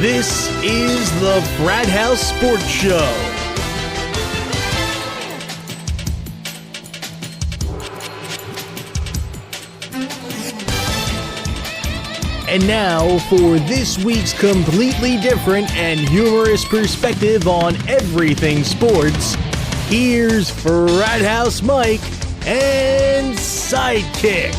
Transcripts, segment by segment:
This is the Frat House Sports Show. And now for this week's completely different and humorous perspective on everything sports, here's Frat House Mike and Sidekick.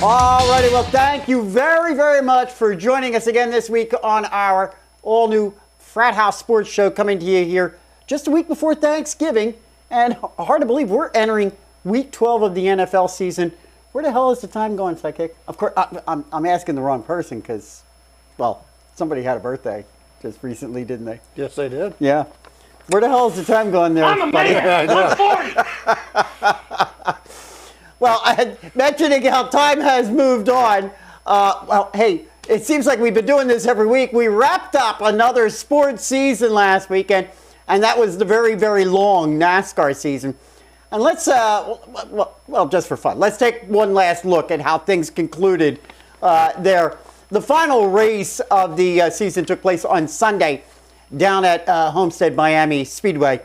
All righty, well, thank you very, very much for joining us again this week on our all-new Frat House Sports Show, coming to you here just a week before Thanksgiving. And hard to believe we're entering Week 12 of the NFL season. Where the hell is the time going, Sidekick? Of course, I'm asking the wrong person because, well, somebody had a birthday just recently, didn't they? Yes, they did. Yeah. Where the hell is the time going there? I'm a man. I'm 40. Well, I had mentioning how time has moved on. Well, hey, it seems like we've been doing this every week. We wrapped up another sports season last weekend, and that was the very, very long NASCAR season. And let's, well, just for fun, let's take one last look at how things concluded there. The final race of the season took place on Sunday down at Homestead Miami Speedway.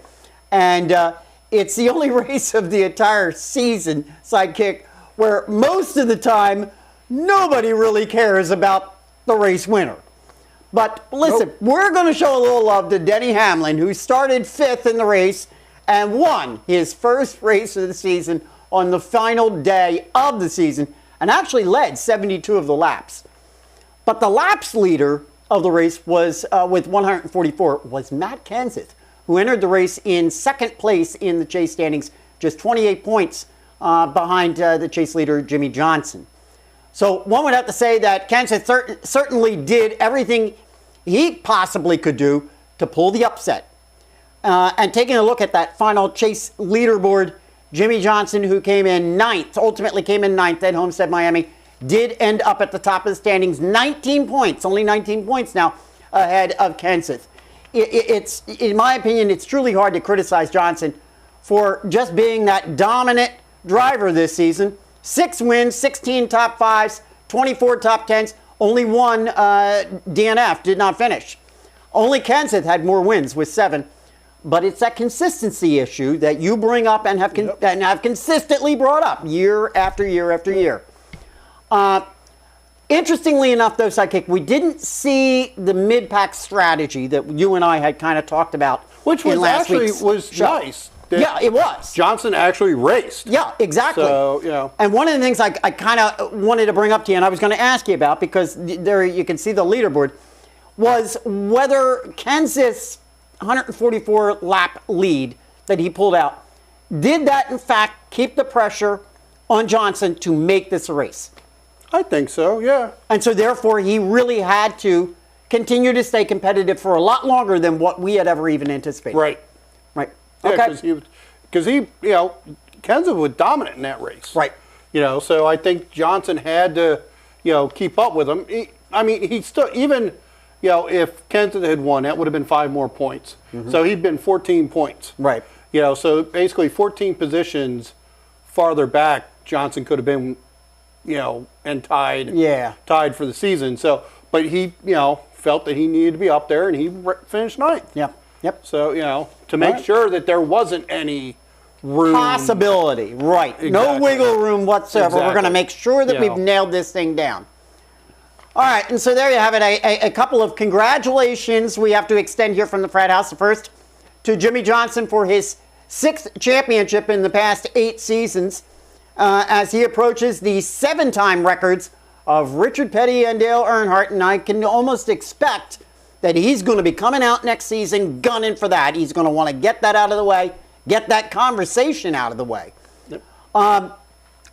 And it's the only race of the entire season, Sidekick, where most of the time nobody really cares about the race winner. But listen, We're going to show a little love to Denny Hamlin, who started 5th in the race and won his first race of the season on the final day of the season, and actually led 72 of the laps. But the laps leader of the race was, with 144, was Matt Kenseth, who entered the race in second place in the chase standings, just 28 points behind the chase leader, Jimmy Johnson. So one would have to say that Kenseth certainly did everything he possibly could do to pull the upset. And taking a look at that final chase leaderboard, Jimmy Johnson, who came in ninth, ultimately came in ninth at Homestead Miami, did end up at the top of the standings, 19 points, only 19 points now ahead of Kenseth. It's, in my opinion, it's truly hard to criticize Johnson for just being that dominant driver this season. 6 wins, 16 top 5s, 24 top 10s, only one DNF, did not finish. Only Kenseth had more wins with 7. But it's that consistency issue that you bring up and have consistently brought up year after year after year. Interestingly enough, though, Sidekick, we didn't see the mid-pack strategy that you and I had kind of talked about. Which was actually nice. Yeah, it was. Johnson actually raced. Yeah, exactly. So, you know. And one of the things I kind of wanted to bring up to you, and I was going to ask you about, because there you can see the leaderboard, was whether Kenseth's 144 lap lead that he pulled out, did that in fact keep the pressure on Johnson to make this a race? I think so, yeah. And so therefore he really had to continue to stay competitive for a lot longer than what we had ever even anticipated. Right. Right. Yeah, okay. because he, you know, Kenseth was dominant in that race. Right. You know, so I think Johnson had to, you know, keep up with him. He still, even, you know, if Kenseth had won, that would have been 5 more points. Mm-hmm. So he'd been 14 points. Right. You know, so basically 14 positions farther back, Johnson could have been, you know, and tied for the season. So, but he, you know, felt that he needed to be up there, and he finished 9th. Yep. So, you know, to make sure that there wasn't any room. Possibility, right. Exactly. No wiggle room whatsoever. Exactly. We're going to make sure that we've nailed this thing down. All right, and so there you have it, a couple of congratulations we have to extend here from the Frat House. The first to Jimmy Johnson for his 6th championship in the past 8 seasons, as he approaches the 7-time records of Richard Petty and Dale Earnhardt, and I can almost expect that he's going to be coming out next season gunning for that. He's going to want to get that out of the way, get that conversation out of the way. Yep.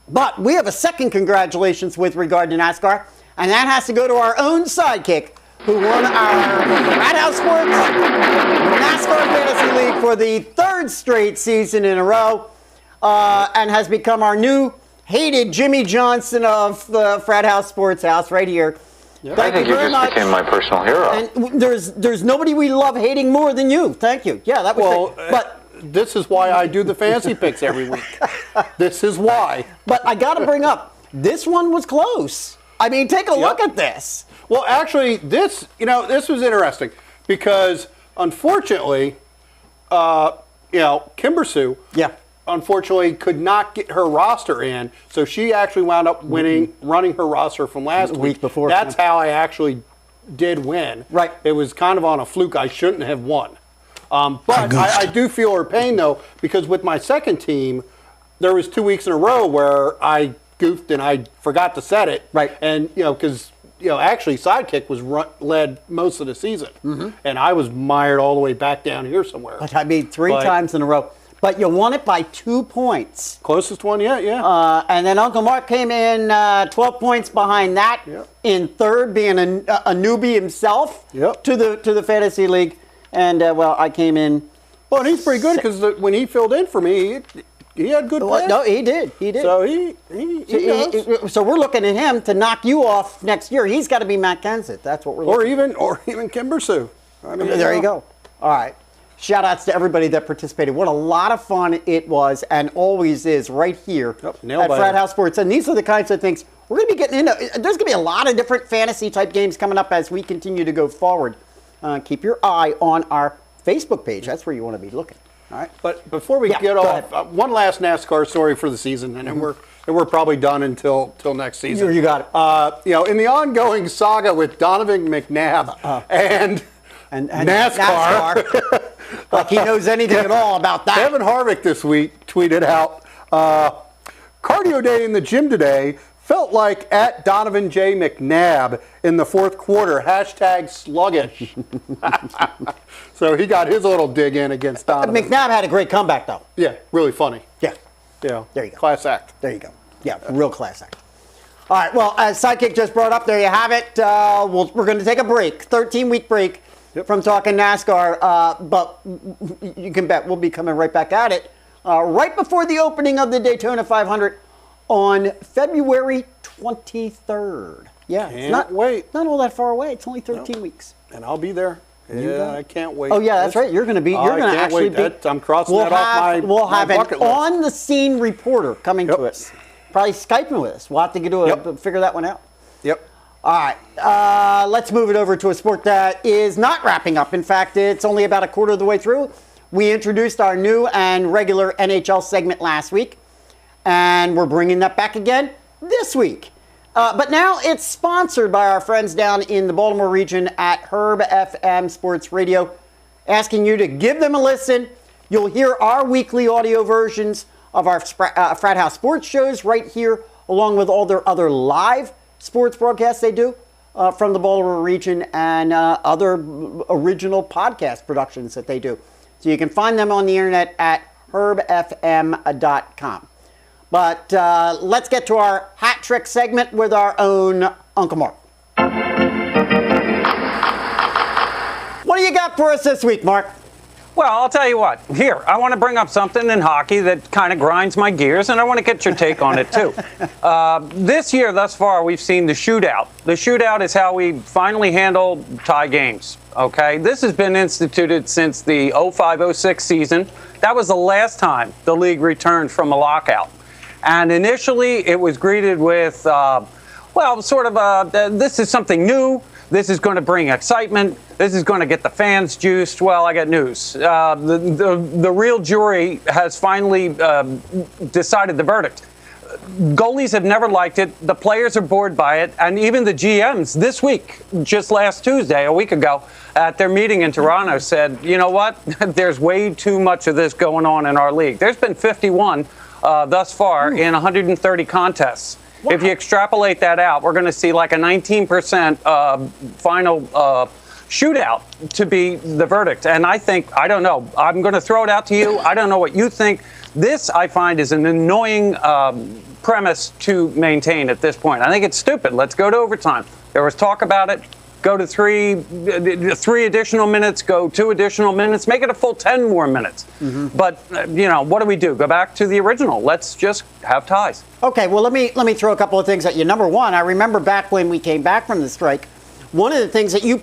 But we have a second congratulations with regard to NASCAR, and that has to go to our own Sidekick, who won our Frat House Sports NASCAR Fantasy League for the 3rd straight season in a row, and has become our new hated Jimmy Johnson of the Frat House Sports House right here. Yep. I think you just became my personal hero. And there's nobody we love hating more than you. Thank you. Yeah, that was but this is why I do the fantasy picks every week. This is why. But I got to bring up, this one was close. I mean, take a look at this. Well, actually, this was interesting because, unfortunately, Kimber Sue, unfortunately, could not get her roster in, so she actually wound up running her roster from last week before. That's how I actually did win. Right. It was kind of on a fluke. I shouldn't have won. But I do feel her pain, though, because with my second team, there was 2 weeks in a row where I goofed and I forgot to set it. Right. And, because, actually Sidekick was led most of the season. And I was mired all the way back down here somewhere. But I mean, three times in a row. But you won it by 2 points. Closest one, yeah. And then Uncle Mark came in 12 points behind that in third, being a newbie himself to the fantasy league. And, I came in. Well, and he's pretty good because when he filled in for me, he had good plays. No, he did. So he knows. So we're looking at him to knock you off next year. He's got to be Matt Kenseth. That's what we're looking at. Or even Kimber Sue. I mean, there you go. All right. Shout outs to everybody that participated. What a lot of fun it was and always is right here at Frat House Sports. And these are the kinds of things we're going to be getting into. There's going to be a lot of different fantasy type games coming up as we continue to go forward. Keep your eye on our Facebook page. That's where you want to be looking. All right. But before we get off, one last NASCAR story for the season, and then we're probably done until next season. You got it. In the ongoing saga with Donovan McNabb and NASCAR. Like he knows anything at all about that. Kevin Harvick this week tweeted out, cardio day in the gym today felt like at Donovan J. McNabb in the fourth quarter, #sluggish. So he got his little dig in against Donovan. McNabb had a great comeback, though. Yeah, really funny. Yeah. Yeah. There you go. Class act. There you go. Yeah, real class act. All right, well, as Sidekick just brought up, there you have it. We're going to take a break, 13-week break from talking NASCAR, but you can bet we'll be coming right back at it right before the opening of the Daytona 500 on February 23rd. Yeah, it's not all that far away. It's only 13 weeks. And I'll be there. Yeah, I can't wait. Oh, yeah, that's right. You're going to be. You're going to actually be. I'm crossing that off my We'll have an bucket list. on-the-scene reporter coming to us. Probably Skyping with us. We'll have to figure that one out. Yep. All right. Let's move it over to a sport that is not wrapping up. In fact, it's only about a quarter of the way through. We introduced our new and regular NHL segment last week, and we're bringing that back again this week. But now it's sponsored by our friends down in the Baltimore region at Herb FM Sports Radio, asking you to give them a listen. You'll hear our weekly audio versions of our Frat House Sports shows right here, along with all their other live sports broadcasts they do from the Baltimore region and other original podcast productions that they do. So you can find them on the internet at herbfm.com. But let's get to our hat trick segment with our own Uncle Mark. What do you got for us this week, Mark? Well, I'll tell you what. Here, I want to bring up something in hockey that kind of grinds my gears, and I want to get your take on it, too. This year, thus far, we've seen the shootout. The shootout is how we finally handle tie games, okay? This has been instituted since the 05-06 season. That was the last time the league returned from a lockout. And initially, it was greeted with, this is something new. This is going to bring excitement. This is going to get the fans juiced. Well, I got news. The real jury has finally decided the verdict. Goalies have never liked it. The players are bored by it. And even the GMs this week, just last Tuesday, a week ago, at their meeting in Toronto said, you know what? There's way too much of this going on in our league. There's been 51 thus far in 130 contests. Wow. If you extrapolate that out, we're going to see like a 19% final shootout to be the verdict. And I don't know. I'm going to throw it out to you. I don't know what you think. This, I find, is an annoying premise to maintain at this point. I think it's stupid. Let's go to overtime. There was talk about it. Go to three additional minutes, go 2 additional minutes, make it a full 10 more minutes. Mm-hmm. But, what do we do? Go back to the original. Let's just have ties. Okay, well, let me throw a couple of things at you. Number one, I remember back when we came back from the strike, one of the things that you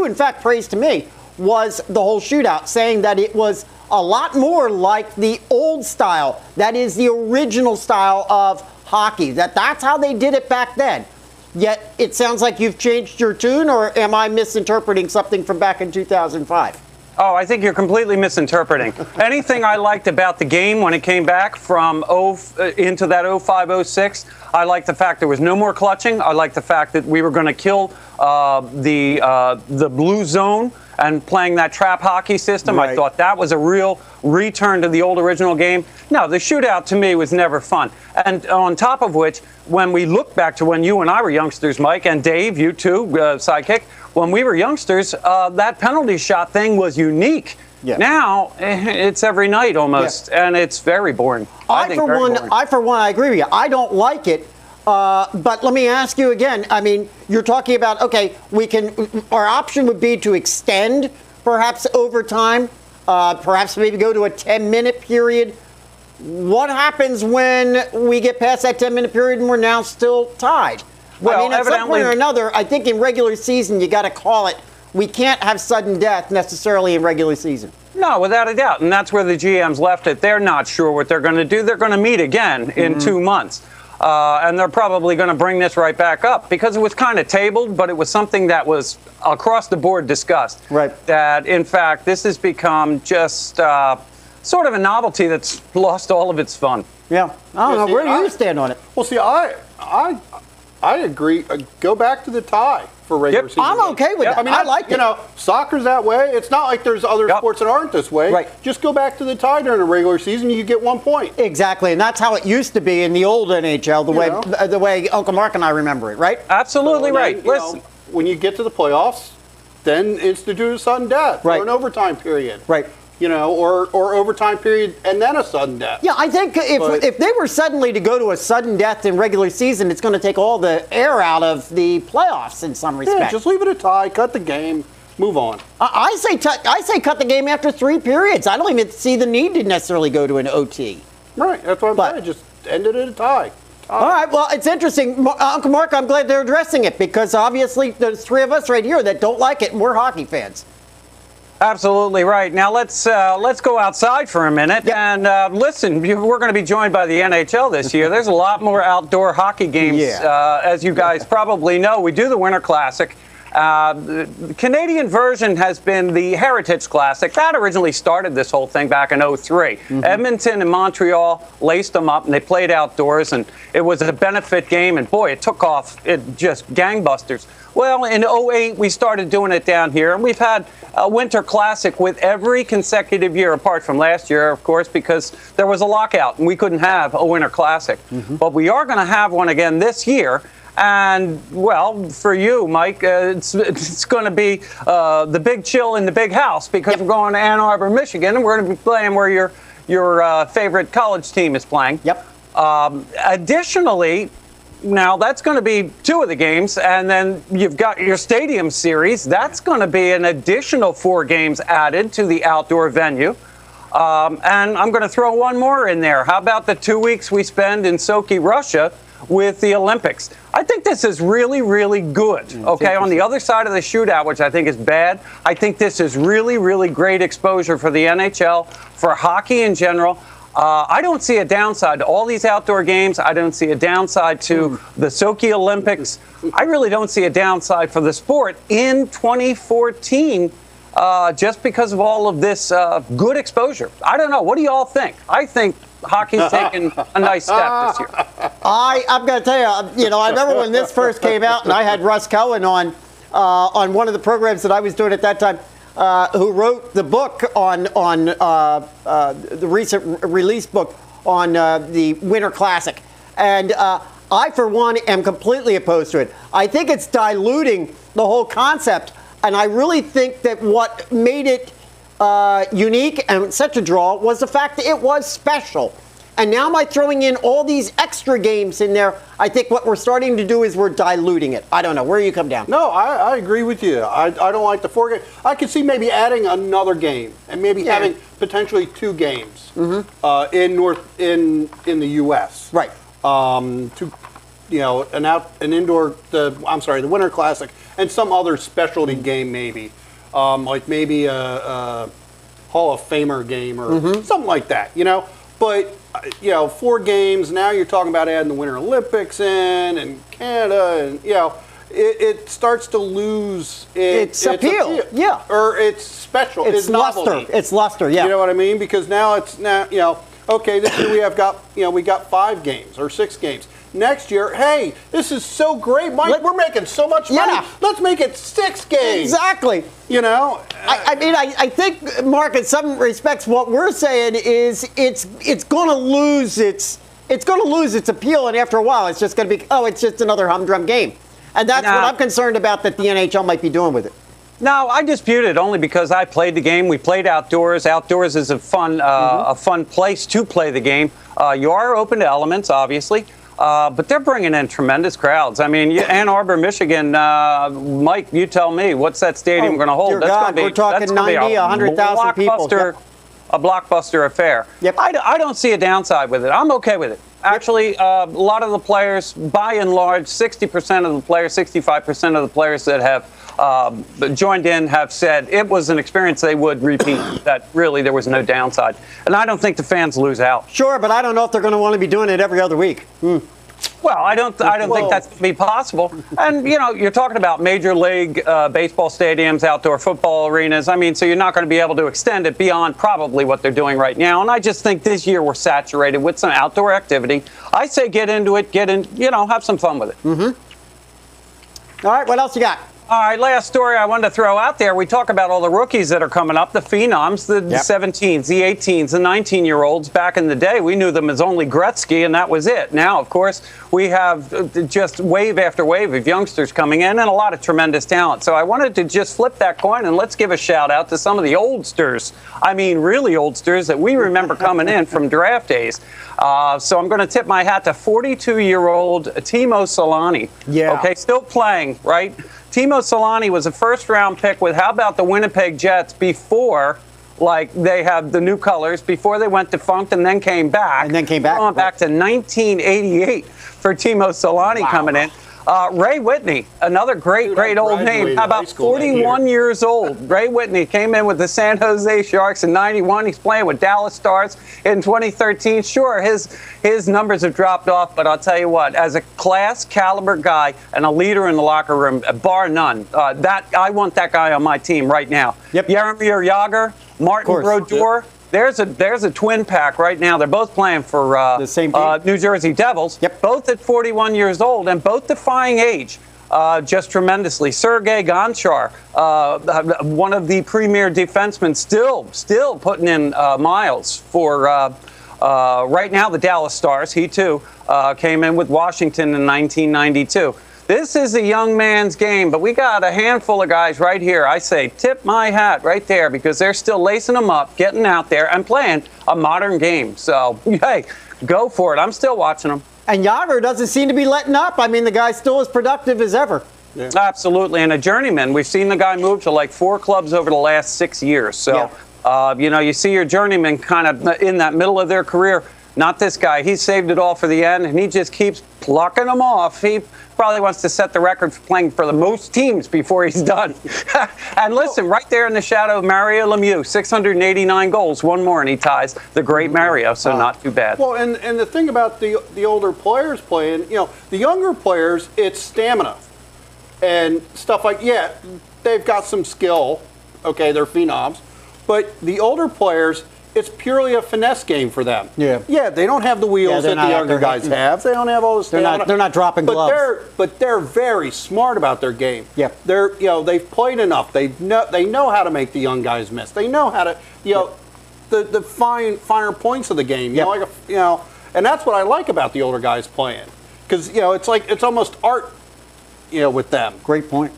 in fact praised to me, was the whole shootout, saying that it was a lot more like the old style. That is the original style of hockey. That's how they did it back then. Yet it sounds like you've changed your tune, or am I misinterpreting something from back in 2005? Oh, I think you're completely misinterpreting. Anything I liked about the game when it came back from into that 05-06, I liked the fact there was no more clutching. I liked the fact that we were going to kill the blue zone and playing that trap hockey system. Right. I thought that was a real return to the old original game. No, the shootout to me was never fun. And on top of which, when we look back to when you and I were youngsters, Mike, and Dave, you too, sidekick, when we were youngsters, that penalty shot thing was unique. Yeah. Now, it's every night almost, and it's very boring. I, for one, I agree with you. I don't like it. But let me ask you again. I mean, you're talking about, okay, our option would be to extend perhaps overtime, perhaps maybe go to a 10-minute period. What happens when we get past that 10-minute period and we're now still tied? Well, I mean, at some point or another, I think in regular season, you got to call it. We can't have sudden death necessarily in regular season. No, without a doubt. And that's where the GMs left it. They're not sure what they're going to do. They're going to meet again in 2 months. And they're probably going to bring this right back up because it was kind of tabled, but it was something that was across the board discussed. Right. That, in fact, this has become just sort of a novelty that's lost all of its fun. Yeah. I don't know. Where do you stand on it? Well, see, I agree. Go back to the tie for regular season. I'm okay with that. I mean, I like it. You know, soccer's that way. It's not like there's other sports that aren't this way. Right. Just go back to the tie during a regular season. You get 1 point. Exactly, and that's how it used to be in the old NHL. The way Uncle Mark and I remember it. Right. Absolutely right. Listen, when you get to the playoffs, then institute a sudden death or an overtime period. Right. You know, or overtime period and then a sudden death. Yeah, I think if they were suddenly to go to a sudden death in regular season, it's going to take all the air out of the playoffs in some respect. Yeah, just leave it a tie, cut the game, move on. I say cut the game after 3 periods. I don't even see the need to necessarily go to an OT. Right, that's what I'm saying. Just end it at a tie. All right, well, it's interesting. Uncle Mark, I'm glad they're addressing it because obviously there's 3 of us right here that don't like it, and we're hockey fans. Absolutely right. Now let's go outside for a minute and listen. We're going to be joined by the NHL this year. There's a lot more outdoor hockey games, as you guys probably know. We do the Winter Classic. The Canadian version has been the Heritage Classic. That originally started this whole thing back in 03. Edmonton and Montreal laced them up, and they played outdoors, and it was a benefit game, and boy, it took off. It just gangbusters. Well, in 08, we started doing it down here, and we've had a Winter Classic with every consecutive year, apart from last year, of course, because there was a lockout, and we couldn't have a Winter Classic. But we are going to have one again this year. And, well, for you, Mike, it's going to be the big chill in the big house because we're going to Ann Arbor, Michigan, and we're going to be playing where your favorite college team is playing. Additionally, now that's going to be 2 of the games, and then you've got your stadium series. That's going to be an additional 4 games added to the outdoor venue. And I'm going to throw one more in there. How about the 2 weeks we spend in Sochi, Russia, with the Olympics? I think this is really, really good. Okay, on the other side of the shootout, which I think is bad, I think this is really, really great exposure for the NHL, for hockey in general. I don't see a downside to all these outdoor games. I don't see a downside to the Sochi Olympics. I really don't see a downside for the sport in 2014 just because of all of this good exposure. I don't know. What do you all think? I think hockey's taken a nice step this year. I'm going to tell you, I remember when this first came out, and I had Russ Cohen on one of the programs that I was doing at that time, who wrote the book on the recent release book on the Winter Classic. And I, for one, am completely opposed to it. I think it's diluting the whole concept. And I really think that what made it unique and such a draw was the fact that it was special. And now by throwing in all these extra games in there, I think what we're starting to do is we're diluting it. I don't know. Where do you come down? No, I agree with you. I don't like the 4 games. I could see maybe adding another game and maybe having potentially 2 games in the U.S. Right. To the Winter Classic and some other specialty game maybe, like maybe a Hall of Famer game or something like that. But, 4 games, now you're talking about adding the Winter Olympics in and Canada, and, it starts to lose its appeal. Yeah. Or its special. It's luster. It's luster, yeah. You know what I mean? Because now okay, this year we got 5 games or 6 games. Next year, hey, this is so great, Mike. We're making so much money. Yeah. Let's make it 6 games. Exactly. I think, Mark, in some respects, what we're saying is it's going to lose its appeal, and after a while, it's just going to be it's just another humdrum game, and that's what I'm concerned about that the NHL might be doing with it. No, I dispute it only because I played the game. We played outdoors. Outdoors is a fun place to play the game. You are open to elements, obviously. But they're bringing in tremendous crowds. I mean, Ann Arbor, Michigan, Mike, you tell me, what's that stadium going to hold? Dear God, we're talking 90, 100,000 people. Yep. A blockbuster affair. Yep. I don't see a downside with it. I'm okay with it. Actually, a lot of the players, by and large, 60% of the players, 65% of the players that have joined in have said it was an experience they would repeat, that really there was no downside. And I don't think the fans lose out. Sure, but I don't know if they're going to want to be doing it every other week. Well, I don't think that's going to be possible. And, you're talking about Major League Baseball stadiums, outdoor football arenas. I mean, so you're not going to be able to extend it beyond probably what they're doing right now. And I just think this year we're saturated with some outdoor activity. I say get into it, have some fun with it. Mm-hmm. All right, what else you got? All right, last story I wanted to throw out there. We talk about all the rookies that are coming up, the phenoms, the 17s, the 18s, the 19-year-olds. Back in the day, we knew them as only Gretzky, and that was it. Now, of course, we have just wave after wave of youngsters coming in and a lot of tremendous talent. So I wanted to just flip that coin and let's give a shout-out to some of the oldsters. I mean, really oldsters that we remember coming in from draft days. So I'm going to tip my hat to 42-year-old Timo Solani. Yeah. Okay, still playing, right? Timo Solani was a first-round pick with, how about the Winnipeg Jets before, they have the new colors, before they went defunct and then came back. Going back to 1988 for Timo Solani coming in. Ray Whitney, another great old name. How about 41 years old? Ray Whitney came in with the San Jose Sharks in '91. He's playing with Dallas Stars in 2013. Sure, his numbers have dropped off, but I'll tell you what, as a class caliber guy and a leader in the locker room, bar none, I want that guy on my team right now. Yep. Jaromir Jagr, Martin Brodeur. Yep. There's a twin pack right now. They're both playing for the same team. New Jersey Devils. Yep. Both at 41 years old and both defying age just tremendously. Sergei Gonchar, one of the premier defensemen, still putting in miles for right now the Dallas Stars. He too came in with Washington in 1992. This is a young man's game, but we got a handful of guys right here. I say tip my hat right there because they're still lacing them up, getting out there, and playing a modern game. So, hey, go for it. I'm still watching them. And Jagr doesn't seem to be letting up. I mean, the guy's still as productive as ever. Yeah. Absolutely. And a journeyman. We've seen the guy move to 4 clubs over the last 6 years. So, you see your journeyman kind of in that middle of their career. Not this guy. He saved it all for the end, and he just keeps plucking them off. He probably wants to set the record for playing for the most teams before he's done. And listen, right there in the shadow of Mario Lemieux, 689 goals, one more, and he ties the great Mario, so not too bad. Well, and the thing about the older players playing, the younger players, it's stamina and stuff they've got some skill. Okay, they're phenoms. But the older players, it's purely a finesse game for them. Yeah. Yeah, they don't have the wheels that the younger guys have. They don't have all the stamina. They're not dropping gloves. But they're very smart about their game. Yeah. They've played enough. They know how to make the young guys miss. They know how to the finer points of the game. And that's what I like about the older guys playing, because it's almost art. With them. Great point.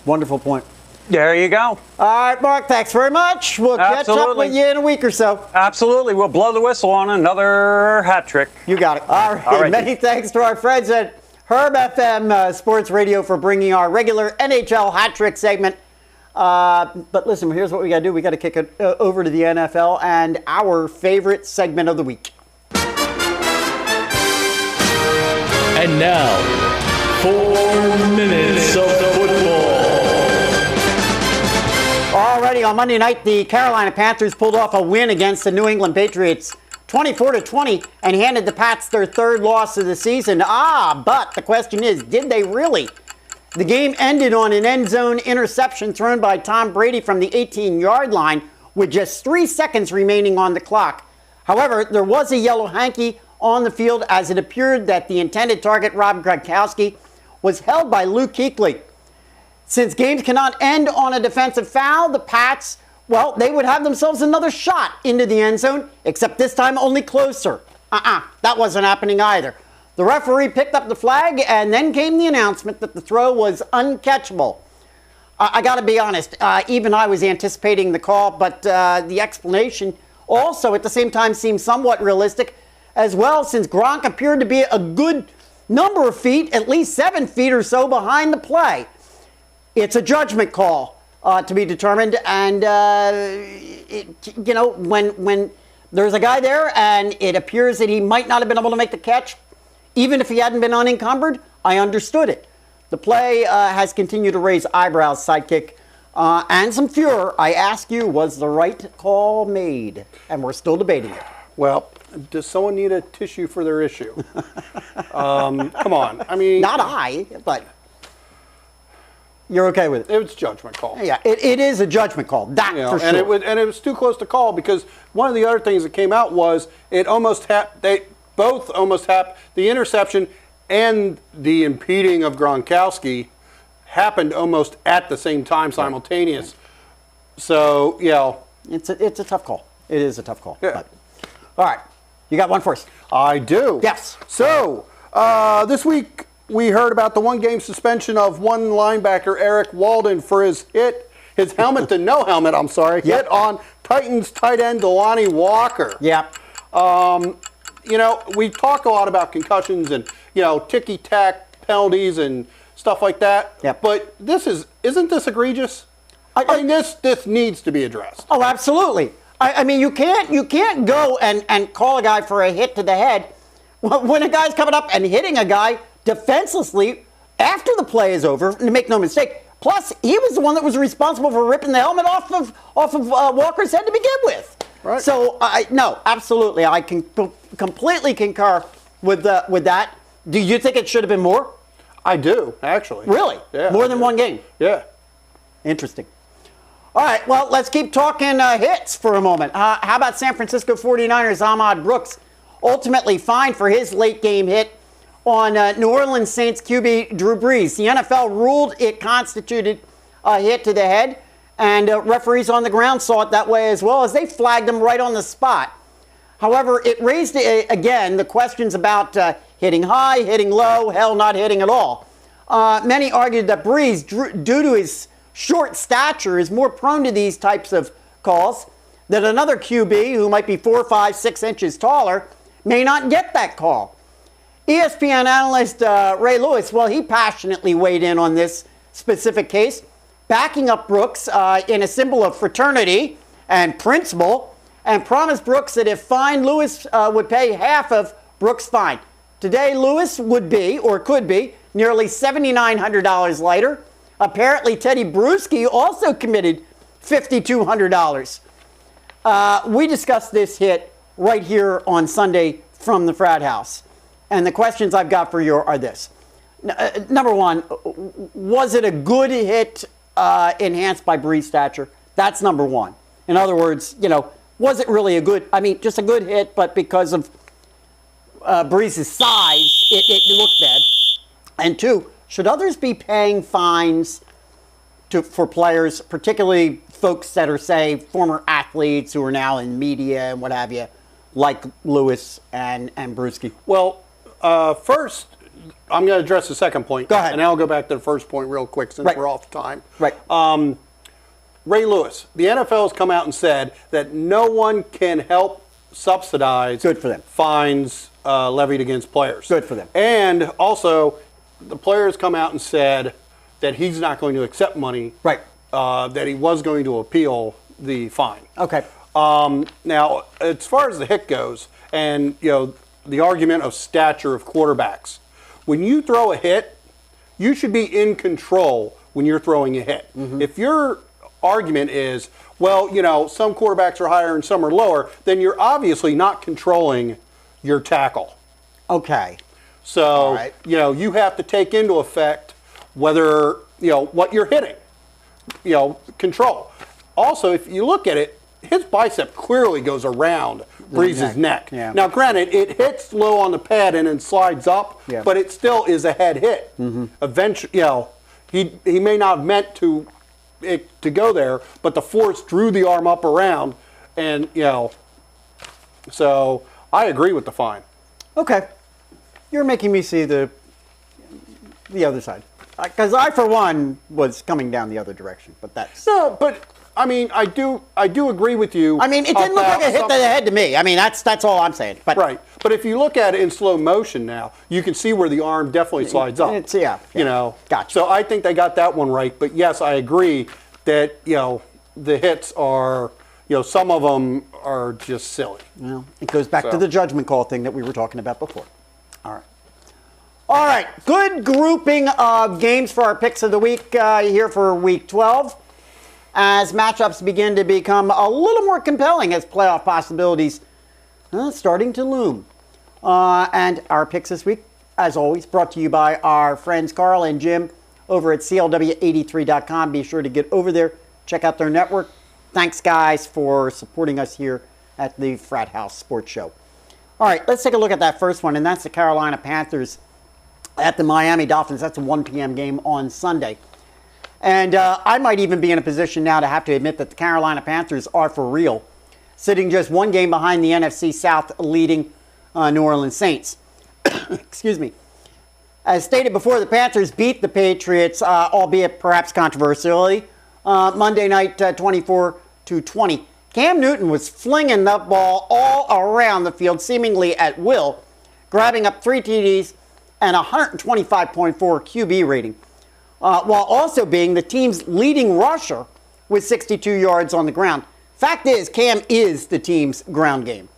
Wonderful point. There you go. All right, Mark, thanks very much. We'll catch up with you in a week or so. Absolutely. We'll blow the whistle on another hat trick. You got it. All right. Many thanks to our friends at Herb FM Sports Radio for bringing our regular NHL hat trick segment. But listen, here's what we got to do. We got to kick it over to the NFL and our favorite segment of the week. And now, 4 minutes of football. Alrighty, on Monday night, the Carolina Panthers pulled off a win against the New England Patriots 24-20 and handed the Pats their third loss of the season. But the question is, did they really? The game ended on an end zone interception thrown by Tom Brady from the 18-yard line with just 3 seconds remaining on the clock. However, there was a yellow hanky on the field as it appeared that the intended target, Rob Gronkowski, was held by Luke Kuechly. Since games cannot end on a defensive foul, the Pats, well, they would have themselves another shot into the end zone, except this time only closer. That wasn't happening either. The referee picked up the flag, and then came the announcement that the throw was uncatchable. I got to be honest, even I was anticipating the call, but the explanation also at the same time seemed somewhat realistic as well, since Gronk appeared to be a good number of feet, at least 7 feet or so behind the play. It's a judgment call to be determined, and when there's a guy there and it appears that he might not have been able to make the catch, even if he hadn't been unencumbered, I understood it. The play has continued to raise eyebrows, Sidekick, and some furor. I ask you, was the right call made? And we're still debating it. Well, does someone need a tissue for their issue? Come on. I mean, not I, but you're okay with it. It was a judgment call. Yeah, it is a judgment call. That for sure. And it was too close to call, because one of the other things that came out was it almost happened. They both almost happened. The interception and the impeding of Gronkowski happened almost at the same time, simultaneous. So, it's a tough call. It is a tough call. Yeah. But. All right, you got one for us? I do. Yes. So, this week we heard about the one-game suspension of one linebacker, Eric Walden, for his helmet to no helmet, hit on Titans tight end Delanie Walker. Yeah. We talk a lot about concussions and, ticky-tack penalties and stuff like that. Yep. But isn't this egregious? I mean, this needs to be addressed. Oh, absolutely. I mean, you can't go and call a guy for a hit to the head when a guy's coming up and hitting a guy defenselessly after the play is over. And make no mistake. Plus, he was the one that was responsible for ripping the helmet off of Walker's head to begin with. Right. So, no, absolutely, I can completely concur with that. Do you think it should have been more? I do, actually. Really? Yeah. More than one game? Yeah. Interesting. All right, well, let's keep talking hits for a moment. How about San Francisco 49ers' Ahmad Brooks ultimately fined for his late-game hit on New Orleans Saints QB Drew Brees? The NFL ruled it constituted a hit to the head, and referees on the ground saw it that way as well, as they flagged him right on the spot. However, it raised, again, the questions about hitting high, hitting low, hell, not hitting at all. Many argued that Brees, due to his short stature, is more prone to these types of calls, that another QB who might be 4, 5, 6 inches taller may not get that call. ESPN analyst Ray Lewis, well, he passionately weighed in on this specific case, backing up Brooks in a symbol of fraternity and principle, and promised Brooks that if fined, Lewis would pay half of Brooks' fine. Today, Lewis would be, or could be, nearly $7,900 lighter. Apparently, Teddy Bruschi also committed $5,200. We discussed this hit right here on Sunday from the Frat House. And the questions I've got for you are this. Number one, was it a good hit enhanced by Brees' stature? That's number one. In other words, was it really just a good hit, but because of Brees' size, it looked bad? And two, should others be paying fines for players, particularly folks that are, say, former athletes who are now in media and what have you, like Lewis and Bruschi? Well, first, I'm going to address the second point. Go ahead. And then I'll go back to the first point real quick since we're off time. Right. Ray Lewis, the NFL has come out and said that no one can help subsidize Good for them. fines levied against players. Good for them. And also, the players come out and said that he's not going to accept money. Right. That he was going to appeal the fine. Okay. Now, as far as the hit goes, and the argument of stature of quarterbacks, when you throw a hit, you should be in control when you're throwing a hit. Mm-hmm. If you're argument is, well, some quarterbacks are higher and some are lower, then you're obviously not controlling your tackle. Okay. So, right. You have to take into effect whether, what you're hitting, control. Also, if you look at it, his bicep clearly goes around Breeze's neck. Yeah. Now, granted, it hits low on the pad and then slides up, but it still is a head hit. Eventually, he may not have meant to go there, but the force drew the arm up around, and so I agree with the fine. Okay, you're making me see the other side, because I, for one, was coming down the other direction. But that's but. I mean, I do agree with you. I mean, it didn't look like a hit to the head to me. I mean, that's all I'm saying. But right. But if you look at it in slow motion now, you can see where the arm definitely slides up. Gotcha. So I think they got that one right. But yes, I agree that the hits are some of them are just silly. Well, it goes back to the judgment call thing that we were talking about before. All right. Good grouping of games for our picks of the week here for Week 12. As matchups begin to become a little more compelling as playoff possibilities starting to loom. And our picks this week, as always, brought to you by our friends Carl and Jim over at CLW83.com. Be sure to get over there, check out their network. Thanks, guys, for supporting us here at the Frat House Sports Show. All right, let's take a look at that first one, and that's the Carolina Panthers at the Miami Dolphins. That's a 1 p.m. game on Sunday. And I might even be in a position now to have to admit that the Carolina Panthers are for real, sitting just one game behind the NFC South leading New Orleans Saints. Excuse me. As stated before, the Panthers beat the Patriots, albeit perhaps controversially, Monday night 24-20. Cam Newton was flinging the ball all around the field, seemingly at will, grabbing up 3 TDs and a 125.4 QB rating. While also being the team's leading rusher with 62 yards on the ground. Fact is, Cam is the team's ground game.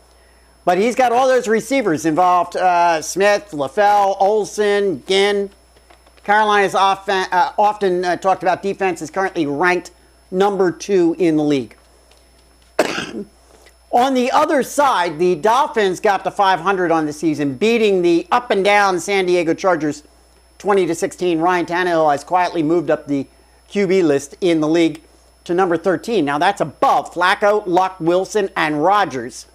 But he's got all those receivers involved, Smith, LaFell, Olsen, Ginn. Carolina's often talked about defense is currently ranked number 2 in the league. On the other side, the Dolphins got to 500 on the season, beating the up-and-down San Diego Chargers 20-16. Ryan Tannehill has quietly moved up the QB list in the league to number 13. Now that's above Flacco, Luck, Wilson, and Rodgers.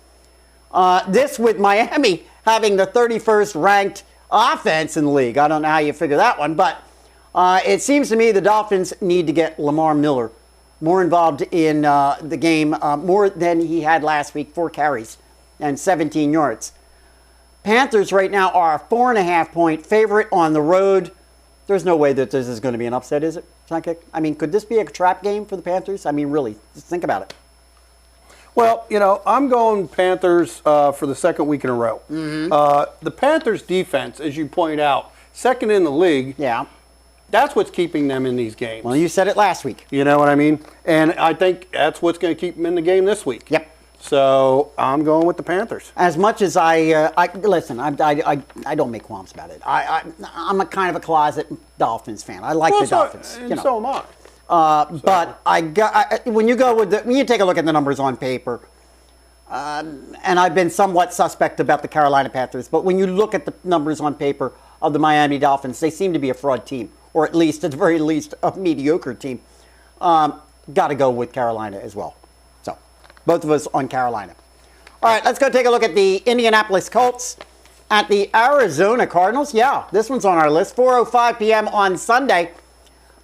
This with Miami having the 31st ranked offense in the league. I don't know how you figure that one, but it seems to me the Dolphins need to get Lamar Miller more involved in the game, more than he had last week, 4 carries and 17 yards. Panthers right now are a 4.5-point favorite on the road. There's no way that this is going to be an upset, is it, Sidekick? I mean, could this be a trap game for the Panthers? I mean, really, just think about it. Well, I'm going Panthers for the second week in a row. The Panthers defense, as you point out, second in the league. Yeah. That's what's keeping them in these games. Well, you said it last week. You know what I mean? And I think that's what's going to keep them in the game this week. Yep. So I'm going with the Panthers. As much as listen, I don't make qualms about it. I'm a kind of a closet Dolphins fan. I like the Dolphins. So am I. But when you take a look at the numbers on paper, and I've been somewhat suspect about the Carolina Panthers, but when you look at the numbers on paper of the Miami Dolphins, they seem to be a fraud team, or at least, at the very least, a mediocre team. Got to go with Carolina as well. So, both of us on Carolina. All right, let's go take a look at the Indianapolis Colts at the Arizona Cardinals. Yeah, this one's on our list. 4:05 p.m. on Sunday.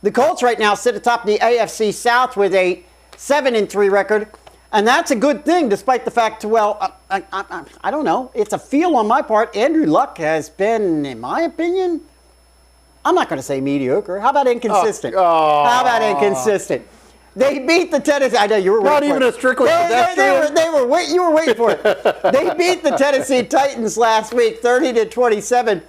The Colts right now sit atop the AFC South with a 7-3 record, and that's a good thing, despite the fact, well, I don't know. It's a feel on my part. Andrew Luck has been, in my opinion, I'm not going to say mediocre. How about inconsistent? How about inconsistent? They beat the Tennessee. I know you were waiting for it. Not even a strictly pedestrian. You were waiting for it. They beat the Tennessee Titans last week, 30-27.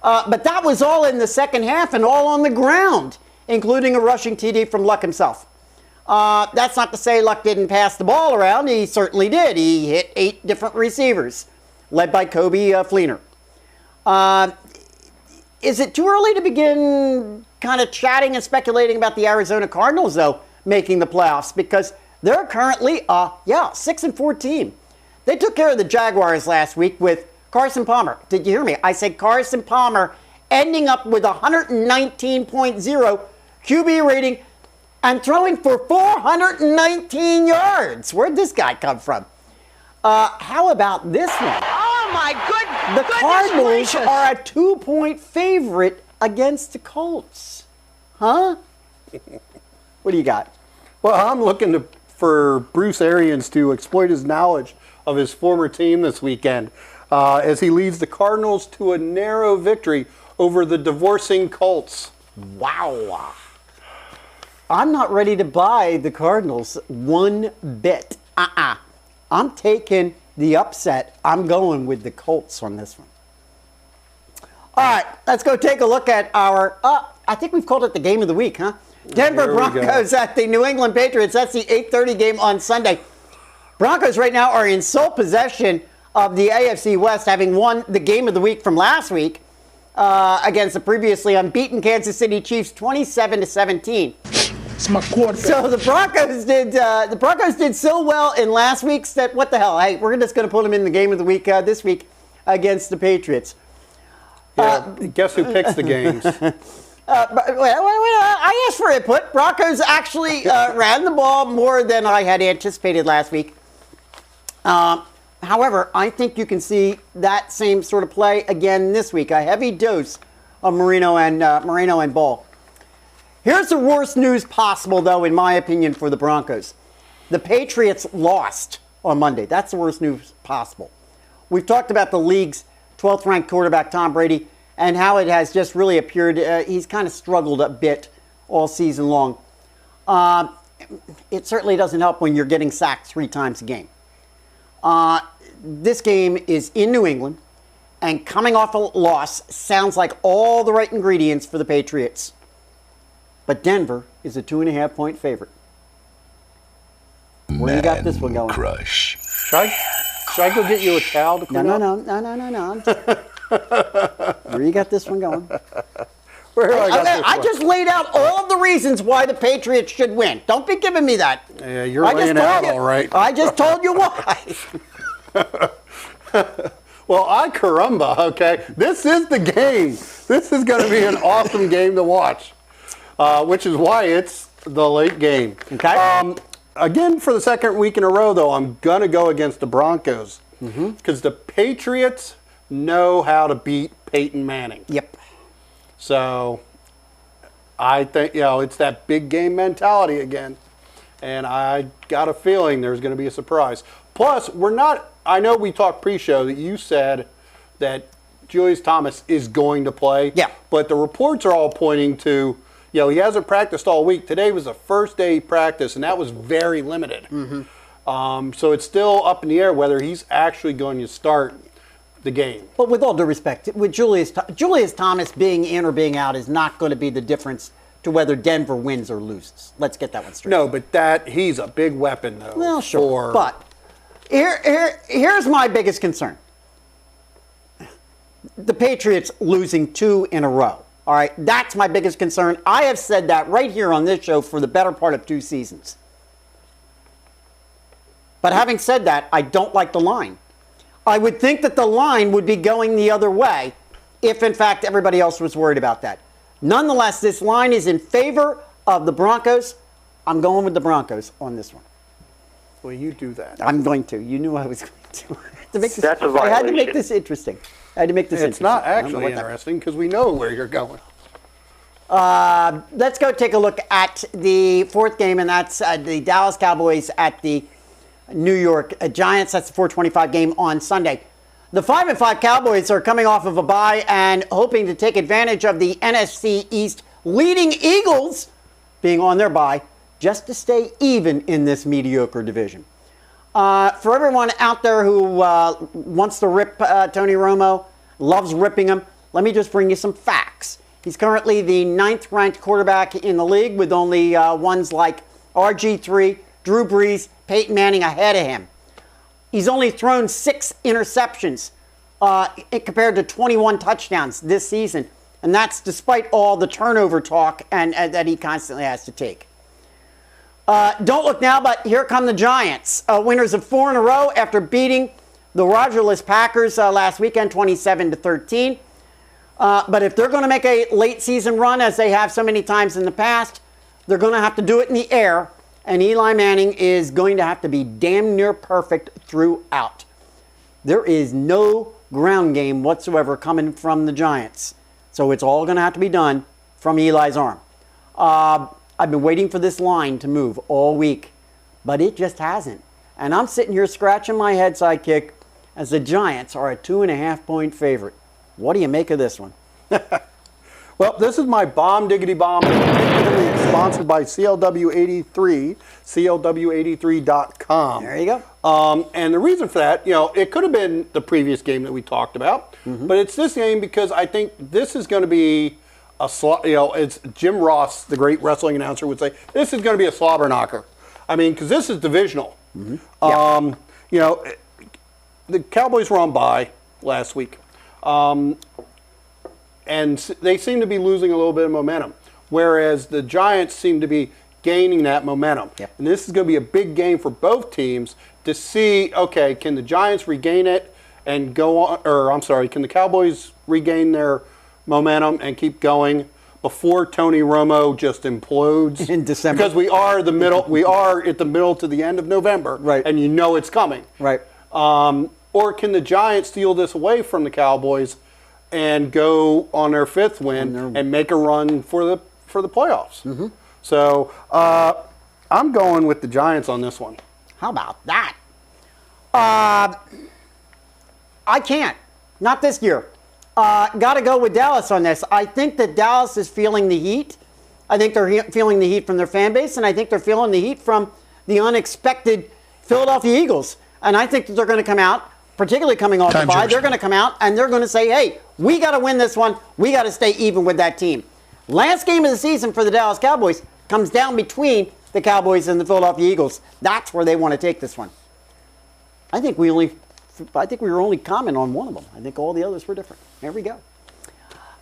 But that was all in the second half and all on the ground, including a rushing TD from Luck himself. That's not to say Luck didn't pass the ball around. He certainly did. He hit 8 different receivers, led by Kobe Fleener. Is it too early to begin kind of chatting and speculating about the Arizona Cardinals, though? making the playoffs because they're currently 6-4 team. They took care of the Jaguars last week with Carson Palmer. Did you hear me? I said Carson Palmer ending up with 119.0 QB rating and throwing for 419 yards. Where'd this guy come from? How about this one? Oh, my goodness. The Cardinals are a 2-point favorite against the Colts. Huh? What do you got? Well, I'm looking for Bruce Arians to exploit his knowledge of his former team this weekend as he leads the Cardinals to a narrow victory over the divorcing Colts. Wow. I'm not ready to buy the Cardinals one bit. I'm taking the upset. I'm going with the Colts on this one. All right, let's go take a look at our, I think we've called it the game of the week, huh? Denver Broncos at the New England Patriots. That's the 8:30 game on Sunday. Broncos right now are in sole possession of the AFC West, having won the game of the week from last week against the previously unbeaten Kansas City Chiefs 27-17. It's my quarterback. So the Broncos did so well in last week's that what the hell? Hey, we're just going to put them in the game of the week this week against the Patriots. Yeah, guess who picks the games? I asked for input. Broncos actually ran the ball more than I had anticipated last week. However, I think you can see that same sort of play again this week. A heavy dose of Moreno and Ball. Here's the worst news possible, though, in my opinion, for the Broncos. The Patriots lost on Monday. That's the worst news possible. We've talked about the league's 12th ranked quarterback, Tom Brady, and how it has just really appeared. He's kind of struggled a bit all season long. It certainly doesn't help when you're getting sacked 3 times a game. This game is in New England, and coming off a loss sounds like all the right ingredients for the Patriots. But Denver is a 2.5-point favorite. Where you got this one going? Crush. Should I go get you a towel to clean up? No. Where you got this one going? I just laid out all of the reasons why the Patriots should win. Don't be giving me that. Yeah, you're laying out all right. I just told you why. Well, caramba, okay? This is the game. This is going to be an awesome game to watch, which is why it's the late game. Okay. Again, for the second week in a row, though, I'm going to go against the Broncos because the Patriots know how to beat Peyton Manning. Yep. So I think, it's that big game mentality again. And I got a feeling there's going to be a surprise. Plus, I know we talked pre-show that you said that Julius Thomas is going to play. Yeah. But the reports are all pointing to, he hasn't practiced all week. Today was the first day he practiced, and that was very limited. So it's still up in the air whether he's actually going to start the game. But with all due respect, with Julius Thomas being in or being out is not going to be the difference to whether Denver wins or loses. Let's get that one straight. No, but he's a big weapon, though. Well, sure. But here's my biggest concern. The Patriots losing 2 in a row. All right, that's my biggest concern. I have said that right here on this show for the better part of 2 seasons. But having said that, I don't like the line. I would think that the line would be going the other way if, in fact, everybody else was worried about that. Nonetheless, this line is in favor of the Broncos. I'm going with the Broncos on this one. Well, you do that. I'm going to. You knew I was going to. That's a violation. I had to make this interesting. It's not actually interesting because we know where you're going. Let's go take a look at the 4th game, and that's the Dallas Cowboys at the New York Giants. That's the 4:25 game on Sunday. The 5-5 Cowboys are coming off of a bye and hoping to take advantage of the NFC East leading Eagles being on their bye just to stay even in this mediocre division. For everyone out there who wants to rip Tony Romo, loves ripping him, let me just bring you some facts. He's currently the 9th ranked quarterback in the league with only ones like RG3, Drew Brees, Peyton Manning ahead of him. He's only thrown 6 interceptions compared to 21 touchdowns this season. And that's despite all the turnover talk and that he constantly has to take. Don't look now, but here come the Giants. Winners of 4 in a row after beating the Rogerless Packers last weekend, 27-13. But if they're going to make a late season run, as they have so many times in the past, they're going to have to do it in the air. And Eli Manning is going to have to be damn near perfect throughout. There is no ground game whatsoever coming from the Giants. So it's all going to have to be done from Eli's arm. I've been waiting for this line to move all week, but it just hasn't. And I'm sitting here scratching my head, Sidekick, as the Giants are a 2.5-point favorite. What do you make of this one? Well, this is my bomb diggity bomb, sponsored by CLW83, CLW83.com. There you go. And the reason for that, it could have been the previous game that we talked about, but it's this game because I think this is going to be it's Jim Ross, the great wrestling announcer, would say, this is going to be a slobber knocker. I mean, because this is divisional. The Cowboys were on bye last week. And they seem to be losing a little bit of momentum, whereas the Giants seem to be gaining that momentum. Yep. And this is going to be a big game for both teams to see, okay, can the Giants regain it and go on, can the Cowboys regain their momentum and keep going before Tony Romo just implodes in December? Because we are at the middle to the end of November, right? And it's coming, right? Or can the Giants steal this away from the Cowboys and go on their 5th win and make a run for the playoffs? So I'm going with the Giants on this one. How about that? I can't. Not this year. Got to go with Dallas on this. I think that Dallas is feeling the heat. I think they're feeling the heat from their fan base, and I think they're feeling the heat from the unexpected Philadelphia Eagles. And I think that they're going to come out, particularly coming off the bye, they're going to come out and they're going to say, hey, we got to win this one. We got to stay even with that team. Last game of the season for the Dallas Cowboys comes down between the Cowboys and the Philadelphia Eagles. That's where they want to take this one. I think we were only comment on one of them. I think all the others were different. There we go.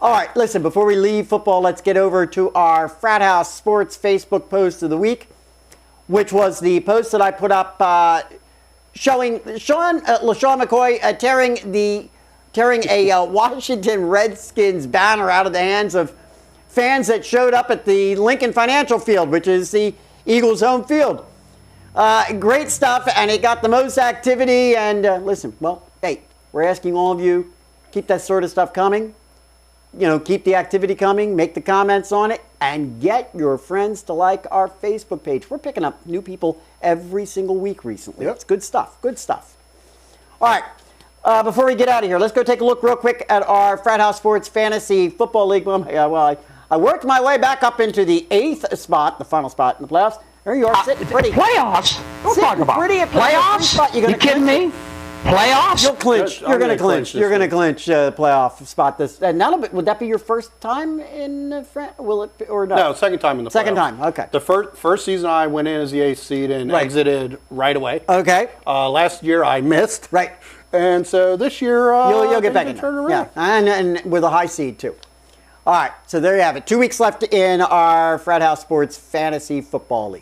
All right, listen, before we leave football, let's get over to our Frat House Sports Facebook post of the week, which was the post that I put up showing LaShawn McCoy tearing a Washington Redskins banner out of the hands of fans that showed up at the Lincoln Financial Field, which is the Eagles' home field. Great stuff, and it got the most activity. And listen, well, hey, we're asking all of you, keep that sort of stuff coming. Keep the activity coming, make the comments on it, and get your friends to like our Facebook page. We're picking up new people every single week recently. It's good stuff, good stuff. All right, before we get out of here, let's go take a look real quick at our Frat House Sports Fantasy Football League. Well, I worked my way back up into the 8th spot, the final spot in the playoffs. There you are, sitting pretty. Playoffs? Don't talk about pretty at playoffs. You kidding me? Playoffs? You'll clinch. You're going to clinch. You're going to clinch playoff spot. Would that be your first time in France? Will it or no? No, second time in the playoffs. Second time. Okay. The first season I went in as the 8th seed and exited right away. Okay. Last year I missed. Right. And so this year you'll get back in there. Yeah, and with a high seed too. All right. So there you have it. 2 weeks left in our Frat House Sports Fantasy Football League.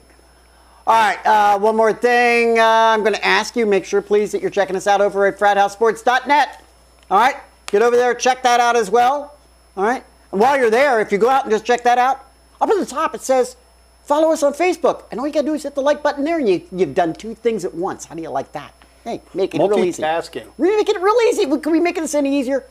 All right, one more thing I'm going to ask you. Make sure, please, that you're checking us out over at frathousesports.net. All right, get over there, check that out as well. All right, and while you're there, if you go out and just check that out, up at the top it says, follow us on Facebook. And all you got to do is hit the like button there, and you've done 2 things at once. How do you like that? Hey, make it real easy. Multitasking. We're making it real easy. Can we make this any easier?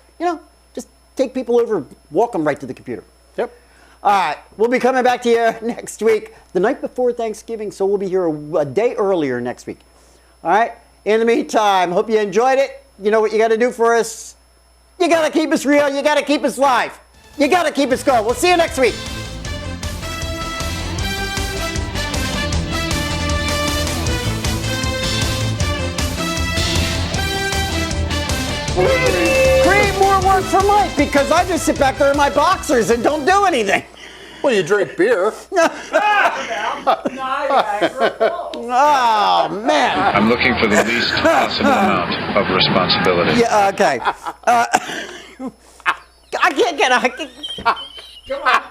Just take people over, walk them right to the computer. Yep. All right, we'll be coming back to you next week, the night before Thanksgiving, so we'll be here a day earlier next week. All right, in the meantime, hope you enjoyed it. You know what you got to do for us? You got to keep us real. You got to keep us live. You got to keep us going. We'll see you next week. Create more work for Mike because I just sit back there in my boxers and don't do anything. Well, you drink beer. Oh, man. I'm looking for the least possible amount of responsibility. Yeah, okay. I can't get a... Come on.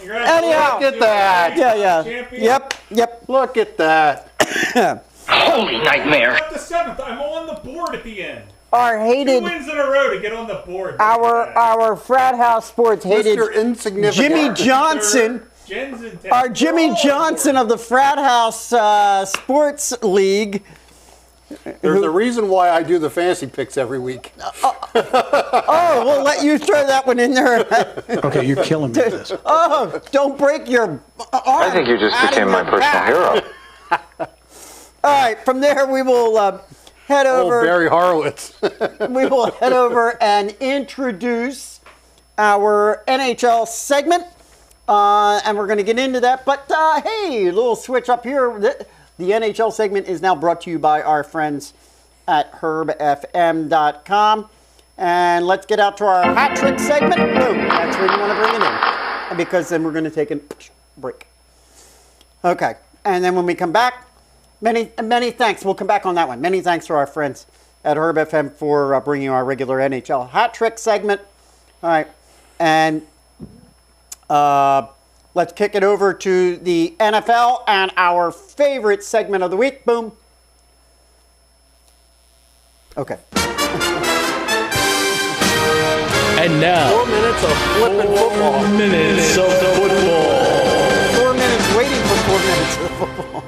Anyhow. Look at that. Yeah. Champion. Yep. Look at that. Holy nightmare. At the 7th, I'm on the board at the end. Our 2 hated, wins in a row to get on the board. our Frat House Sports hated Mr. Insignificant. Jimmy Johnson. Jen's in town. Our Jimmy We're all Johnson of the Frat House Sports League. There's a reason why I do the fantasy picks every week. Oh, we'll let you throw that one in there. Okay, you're killing me with this. Oh, don't break your arm. I think you just became my personal hero. All right, from there we will head Oh, over. Barry Horowitz. We will head over and introduce our NHL segment, and we're going to get into that. But hey, a little switch up here. The NHL segment is now brought to you by our friends at herbfm.com. And let's get out to our Hat-Trick segment. Boom, that's where you want to bring it in. And because then we're going to take a break. Okay, and then when we come back, many thanks. We'll come back on that one. Many thanks to our friends at Herb FM for bringing our regular NHL Hat-Trick segment. All right, and let's kick it over to the NFL and our favorite segment of the week. Boom. Okay. And now, 4 minutes of flipping football. 4 minutes of football. 4 minutes waiting for 4 minutes of football.